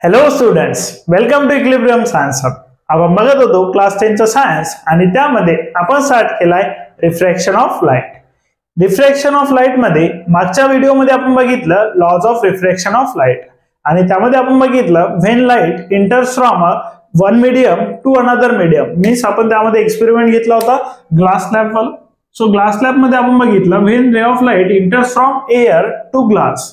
Hello students, welcome to equilibrium science hub. आपण बघत होतो क्लास 10 चा सायन्स आणि त्यामध्ये आपण स्टार्ट केलाय refraction of light. Refraction of light मध्ये मागच्या व्हिडिओमध्ये आपण बघितलं laws of refraction of light आणि त्यामध्ये आपण बघितलं when light enters from one medium to another medium. Means आपण त्यामध्ये एक्सपेरिमेंट घेतला होता ग्लास लॅब वाला. सो ग्लास लॅब मध्ये आपण बघितलं when ray of light enters from air to glass.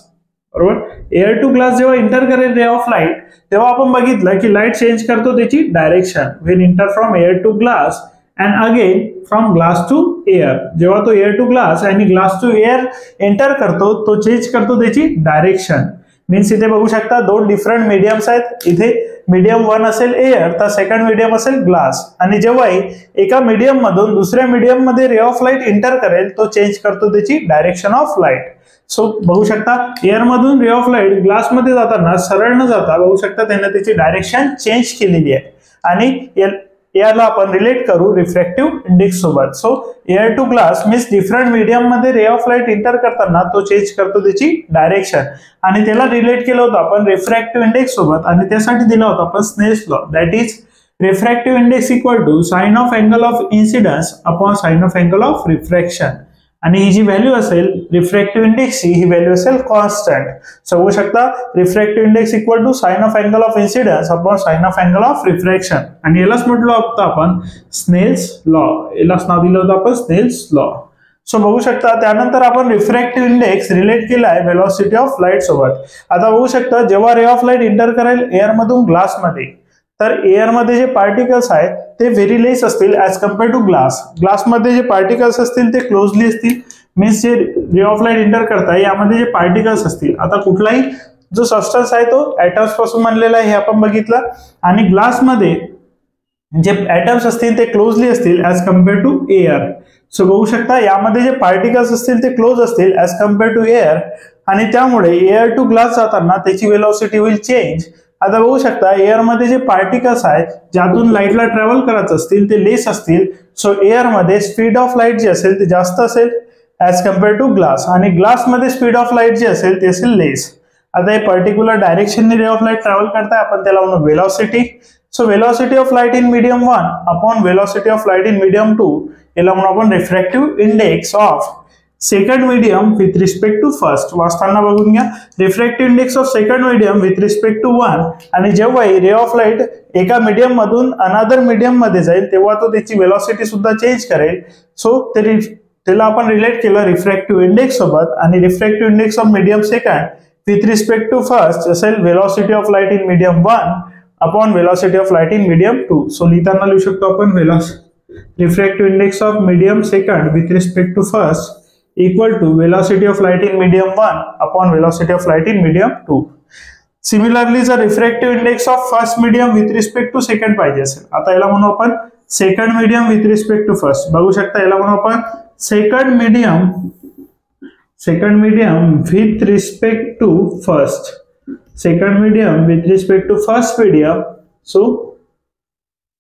बरोबर, एअर टू ग्लास जेव्हा इंटर करेल रे ऑफ लाईट तेव्हा आपण बघितलं की लाईट चेंज करतो त्याची direction when enter from air to glass and again from glass to air. जेव्हा तो एअर टू ग्लास आणि ग्लास टू एअर एंटर करतो तो चेंज करतो त्याची डायरेक्शन. मीन्स इथे बघू शकता दोन डिफरंट मीडियम्स आहेत. इथे मीडियम 1 असेल एअर तर सेकंड मीडियम असेल ग्लास आणि जेव्हाही एका मीडियम मधून दुसऱ्या मीडियम मध्ये रे ऑफ लाईट एंटर करेल तो चेंज करतो त्याची डायरेक्शन ऑफ लाईट. सो बघू शकता एअर मधून रे ऑफ लाईट ग्लास मध्ये जाताना सरळ न जाता बघू शकता त्याने त्याची डायरेक्शन चेंज केलेली आहे आणि याला आपण रिलेट करू रिफ्रॅक्टिव्ह इंडेक्स सोबत. So air to glass means different medium मध्ये रे ऑफ लाईट इंटर करताना तो चेंज करतो त्याची डायरेक्शन आणि त्याला रिलेट केलं होतं आपण रिफ्रॅक्टिव्ह इंडेक्स सोबत आणि त्यासाठी दिला होता आपण Snell's law. That is refractive index equal to sine of angle of incidence upon sine of angle of refraction आणि ही जी व्हॅल्यू असेल रिफ्रॅक्टिव्ह इंडेक्सची ही व्हॅल्यू असेल कॉन्स्टंट. सो बघू शकता refractive index equal to sine of angle of incidence upon sine of angle of refraction आणि यालाच म्हटलं होतं आपण स्नेल्स लॉ. यालाच नाव दिलं होतं आपण स्नेल्स लॉ. सो बघू शकता त्यानंतर आपण रिफ्रॅक्टिव्ह इंडेक्स रिलेट केलाय व्हेलॉसिटी ऑफ लाईट सोबत. आता बघू शकता जेव्हा रे ऑफ लाईट इंटर करेल एअर मधून ग्लास मध्ये तर एअर मध्ये जे पार्टिकल्स आहेत ते व्हेरी लेस असतील as compare to glass. Glass मध्ये जे पार्टिकल्स असतील ते क्लोजली असतील. मीन्स जे रे ऑफ लाईट इंटर करताय यामध्ये जे पार्टिकल्स असतील आता कुठलाही जो सबस्टन्स आहे तो ऍटम्स पासून बनलेला आहे हे आपण बघितलं आणि ग्लास मध्ये जे ऍटम्स असतील ते क्लोजली असतील as compare to air. So बघू शकता यामध्ये जे पार्टिकल्स असतील ते क्लोज असतील ऍज कम्पेअर टू एअर आणि त्यामुळे एअर टू ग्लास जाताना त्याची वेलोसिटी विल चेंज. आता बघू शकता एअर मध्ये जे पार्टिकल्स आहेत ज्यातून लाईटला ट्रॅव्हल करायचं असतील ते लेस असतील. सो एअर मध्ये स्पीड ऑफ लाईट जे असेल ते जास्त असेल ऍज कम्पेअर टू ग्लास आणि ग्लास मध्ये स्पीड ऑफ लाईट जे असेल ते असेल लेस. आता हे पर्टिक्युलर डायरेक्शनने रे ऑफ लाईट ट्रॅव्हल करताय आपण त्याला म्हणू velocity. So velocity of light in medium 1 upon velocity of light in medium 2 याला म्हणू आपण refractive index of second medium with respect to first. वाचताना बघून घ्या refractive index of second medium with respect to 1 आणि जेव्हाही रे ऑफ लाईट एका medium मधून अनदर मीडियम मध्ये जाईल तेव्हा तो त्याची वेलॉसिटी सुद्धा चेंज करेल. सो त्याला आपण रिलेट केलं रिफ्रॅक्टिव्ह इंडेक्स सोबत आणि refractive index of medium second with respect to first असेल velocity of light in medium 1 upon velocity of light in medium 2. So लिहिताना लिहू शकतो आपण refractive index of medium second with respect to first equal to velocity of light in medium 1 upon velocity of light in medium 2. Similarly जर refractive index of first medium with respect to second पाहिजे असेल आता याला म्हणू आपण second medium with respect to first. बघू शकता याला म्हणू आपण second medium with respect to first. second medium with respect to first medium. So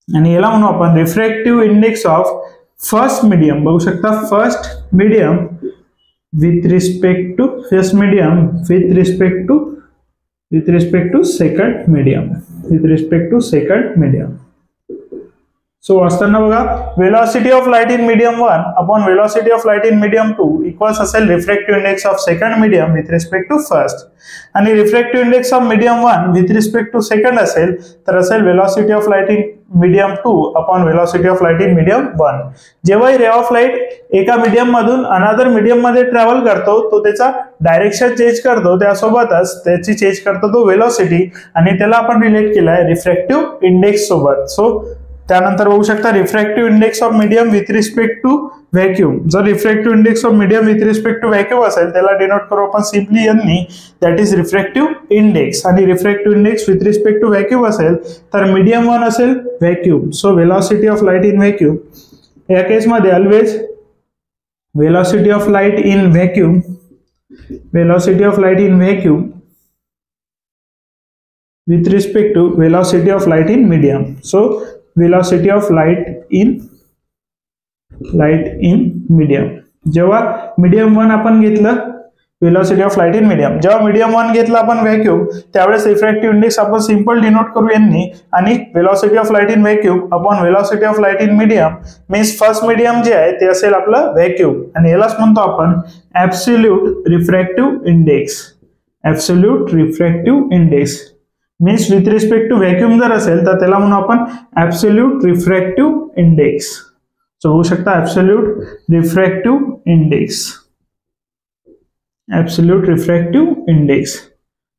आणि याला म्हणू आपण refractive index of first medium. बघू शकता first medium with respect to second medium. So असताना बघा velocity of light in medium 1 upon velocity of light in medium 2 equals असेल refractive index of second medium with respect to first आणि refractive index of medium 1 with respect to second असेल तर असेल velocity of light in medium 2 upon velocity of light in medium 1. जेव्हाही ray of light एका medium मधून another medium मध्ये travel करतो तो त्याचा डायरेक्शन चेंज करतो त्यासोबतच त्याची चेंज करतो तो वेलॉसिटी आणि त्याला आपण रिलेट केलाय रिफ्रॅक्टिव्ह इंडेक्स सोबत. सो त्यानंतर बघू शकता refractive index of medium with respect to vacuum. जर refractive index of medium with respect to vacuum असेल त्याला डिनोट करू आपण सिम्पली यांनी दॅट इज रिफ्रॅक्टिव्ह इंडेक्स आणि refractive index with respect to vacuum असेल तर मीडियम 1 असेल vacuum. So velocity of light in vacuum या केसमध्ये always velocity of light in vacuum with respect to velocity of light in medium. So velocity of light in medium. जेव्हा medium 1 आपण घेतलं velocity of light in medium. जेव्हा medium 1 घेतला आपण vacuum त्यावेळेस refractive index आपण सिंपल डिनोट करू यांनी, आणि velocity of light in vacuum upon velocity of light in medium means first medium जे आहे ते असेल आपलं व्हॅक्यूम, आणि यालाच म्हणतो आपण absolute refractive index. Absolute refractive index means with respect to vacuum जर असेल तर त्याला म्हणू आपण ऍब्सोल्यूट रिफ्रॅक्टिव्ह इंडेक्स. सो होऊ शकता absolute refractive index. Absolute refractive index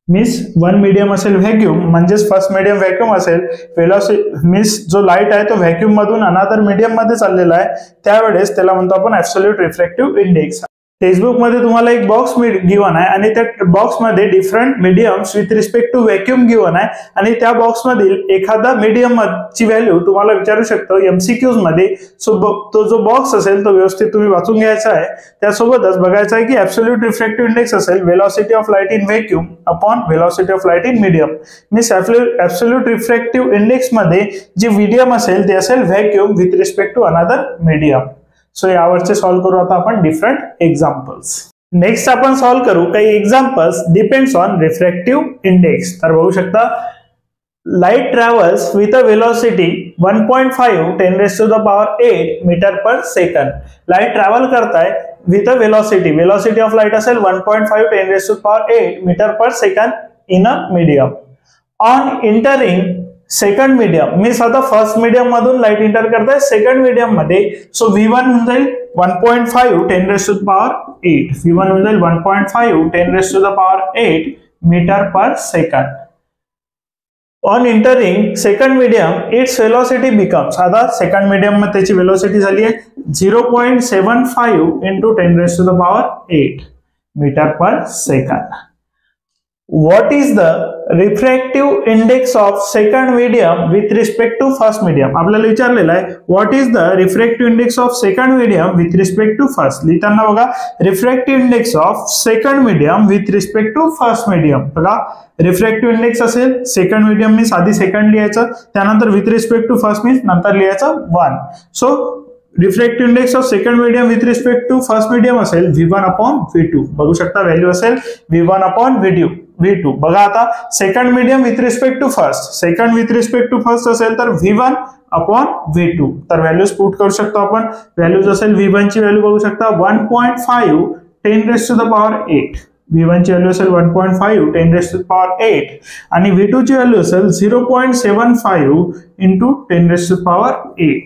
means one medium असेल व्हॅक्यूम, म्हणजेच फर्स्ट मीडियम व्हॅक्यूम असेल, व्हेलॉसिटी मीन्स जो लाईट आहे तो व्हॅक्यूम मधून अनादर मीडियम मध्ये चाललेला आहे, त्यावेळेस त्याला म्हणतो आपण ऍब्सोल्यूट रिफ्रॅक्टिव्ह इंडेक्स. टेक्स्टबुक मध्ये तुम्हाला एक बॉक्स गिवन आहे आणि त्या बॉक्स मध्ये different mediums with respect to vacuum given आहे, आणि त्या बॉक्स मधील एखादा मीडियम ची व्हॅल्यू तुम्हाला विचारू शकतो एमसीक्यूज मध्ये. सो तो जो बॉक्स असेल तो व्यवस्थित तुम्ही वाचून घ्यायचा आहे. त्यासोबतच बघायचं आहे की ऍब्सोल्यूट रिफ्रॅक्टिव्ह इंडेक्स असेल velocity of light in vacuum upon velocity of light in medium. Means absolute refractive index मध्ये जे मीडियम असेल ते असेल vacuum with respect to another medium. So यावरचे सॉल्व्ह करू आता आपण डिफरंट एक्झाम्पल्स. नेक्स्ट आपण सॉल्व्ह करू काही examples depends on refractive index. तर बघू शकता light travels with a velocity 1.5 10⁻⁸ metre per second. Light travel करताय with a velocity of light असेल 1.5 10⁻⁸ metre per second in a medium. On entering second medium means आता first medium मधून light enter करताय second medium मध्ये. So V1 होऊन जाईल 1.5 10⁻⁸. V1 होऊन जाईल 1.5 10⁻⁸ metre per second. On entering second medium its velocity becomes, आता सेकंड मीडियम मध्ये त्याची वेलोसिटी झाली आहे 0.75 × 10⁸ metre per second. What is the refractive index of second medium with respect to first medium? आपल्याला विचारलेलं आहे what is the refractive index of second medium with respect to first. लिहिताना बघा refractive index of second medium with respect to first medium. बघा refractive index असेल second medium means आधी second लिहायचं, त्यानंतर with respect to first means नंतर लिहायचं 1. So refractive index of second medium with respect to first medium असेल V1 upon V2. बघू शकता व्हॅल्यू असेल V1 अपॉन V2. बघा आता second medium with respect to first, second with respect to first असेल तर V1 अपॉन V2. तर values put करू शकतो आपण. व्हॅल्यूज असेल V1 ची व्हॅल्यू बघू शकता 1.5 10⁸. V1 ची व्हॅल्यू असेल 1.5 10⁸ आणि V2 ची व्हॅल्यू असेल 0.75 × 10⁸.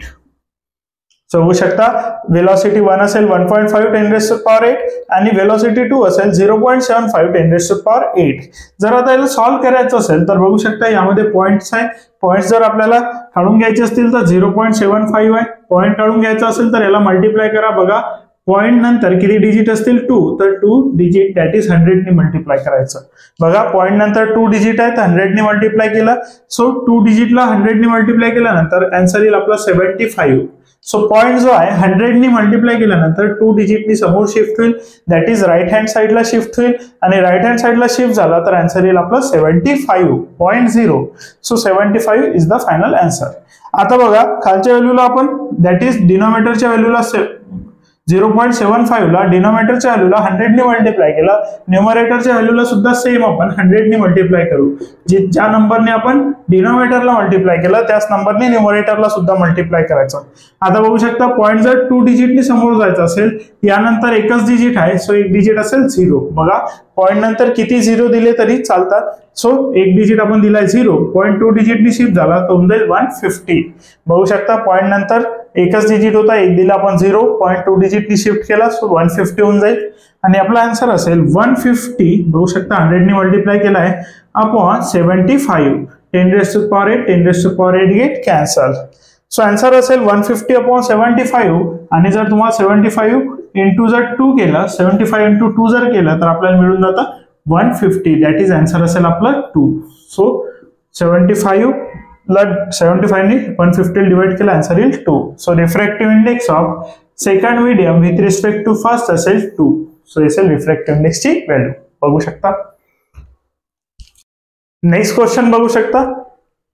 सो होऊ शकता वेलोसिटी 1 असेल 1.5 10⁸ आणि वेलोसिटी 2 असेल 0.75 10⁸. जर आता याला सॉल्व्ह करायचं असेल तर बघू शकता यामध्ये पॉइंट्स आहे. पॉइंट्स जर आपल्याला काढून घ्यायचे असतील तर 0.75 आहे. पॉइंट काढून घ्यायचा असेल तर याला मल्टिप्लाय करा. बघा पॉइंट नंतर किती डिजिट असतील 2, तर 2 डिजिट दॅट इज 100 ने मल्टिप्लाय करायचं. बघा पॉइंट नंतर 2 डिजिट आहे तर 100 ने मल्टिप्लाय केलं. सो 2 डिजिटला 100 ने मल्टिप्लाय केल्यानंतर आन्सर येईल आपला 75. सो पॉइंट जो आहे 100 ने मल्टिप्लाय केल्यानंतर 2 डिजिटनी समोर शिफ्ट होईल, दॅट इज राईट हँड साइडला शिफ्ट होईल, आणि राईट हँड साइडला शिफ्ट झाला तर आन्सर येईल आपला 75.0. So 75 is the final answer. आता बघा खालच्या व्हॅल्यूला आपण दॅट इज डिनोमिनेटरच्या व्हॅल्यूला 0.75 ला डिनोमिनेटरच्या व्हॅल्यूला 100 ने मल्टिप्लाय केलं. न्यूमरेटरच्या व्हॅल्यूला सुद्धा सेम आपण 100 ने मल्टिप्लाय करू. ज्या नंबरने आपण डिनोमिनेटरला मल्टिप्लाय केलं त्याच नंबरने न्यूमरेटरला सुद्धा मल्टिप्लाय करायचं. आता बघू शकता पॉइंट जर 2 डिजिटनी समोर जायचं असेल, यानंतर एकच डिजिट आहे, सो एक डिजिट असेल 0. बघा पॉइंट नंतर किती 0 दिले तरी चालतात. सो एक डिजिट आपण दिलाय 0, पॉइंट 2 डिजिटनी शिफ्ट झाला तर होऊन जाईल 150. बघू शकता पॉइंट नंतर एकच डिजिट होता, एक दिला आपण 0, पॉइंट 2 डिजिटनी शिफ्ट केला सो 150 होऊन जाईल, आणि आपला आन्सर असेल 150. बघू शकता 100 ने मल्टिप्लाय केला आहे upon 75 10⁸ 10⁸ get cancel. So answer असेल 150 अपॉन 75, आणि जर तुम्हाला 75 इंटू जर 2 केलं, 75 इंटू 2 जर केलं तर आपल्याला मिळून जातं 150. दॅट इज आन्सर असेल आपलं 2. सो 75 ला 75 ने 150 डिवाइड केला आन्सर येईल 2. So refractive index of second medium with respect to first असेल 2. सो असेल रिफ्रॅक्टिव्ह इंडेक्सची व्हॅल्यू. बघू शकता नेक्स्ट क्वेश्चन बघू शकता.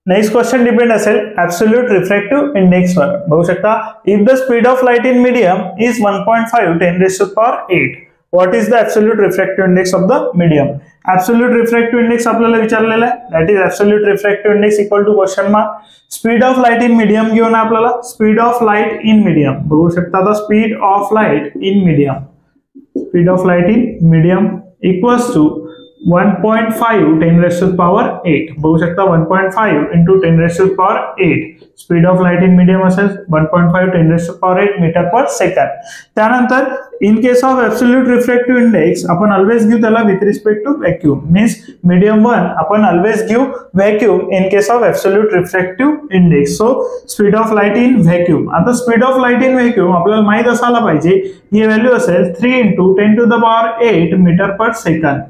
नेक्स्ट क्वेश्चन डिपेंड असेल ऍब्सोल्यूट रिफ्रॅक्टिव्ह इंडेक्स वर. बघू शकता if the speed of light in medium is 1.5 10⁸, what is the absolute refractive index of the medium. Absolute refractive index आपल्याला विचारलेला आहे, that is absolute refractive index equal to question mark. Speed of light in medium घेऊन आपल्याला speed of light in medium बघू शकता. आता speed of light in medium, speed of light in medium equals to 1.5 10 raised to the power 8 बघू शकता. 1.5 into 10 raised to the power 8 speed of light in medium असेल 1.5 10 raised to the power 8 metre per second. त्यानंतर in case of absolute refractive index आपण always give त्याला with respect to vacuum. Means medium 1 आपण always give vacuum in case of absolute refractive index. So speed of light in vacuum. आता speed of light in vacuum आपल्याला माहित असायला पाहिजे, ही value असेल 3 into 10 to the power 8 metre per second.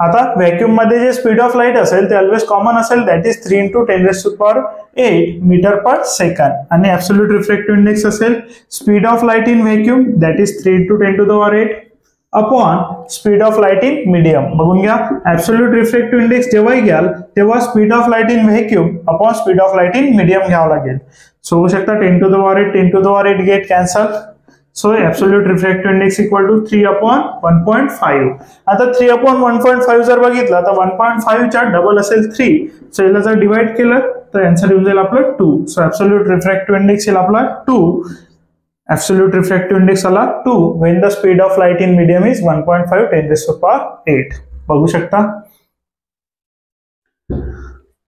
आता vacuum मध्ये जे स्पीड ऑफ लाईट असेल ते ऑलवेज कॉमन असेल, that is 3 into 10 raised to the power 8 metre per second. आणि ऍब्सोल्यूट रिफ्रॅक्टिव्ह इंडेक्स असेल speed of light in vacuum that is 3 into 10 to the power 8 upon speed of light in medium. बघून घ्या, absolute refractive index जेव्हाही घ्याल तेव्हा speed of light in vacuum upon speed of light in medium घ्यावं लागेल. So होऊ शकता 10 to the power 8 10 to the power 8 get cancel. So absolute refractive index equal to 3 upon 1.5. आता 3 upon 1.5 जर बघितला तर 1.5 च्या डबल असेल 3. सो याला जर डिवाइड केलं तर आन्सर येऊन जाईल आपलं 2. सो absolute refractive index येईल आपला 2. Absolute refractive index आला 2 when the speed of light in medium is 1.5 10 raised to the power 8. बघू शकता.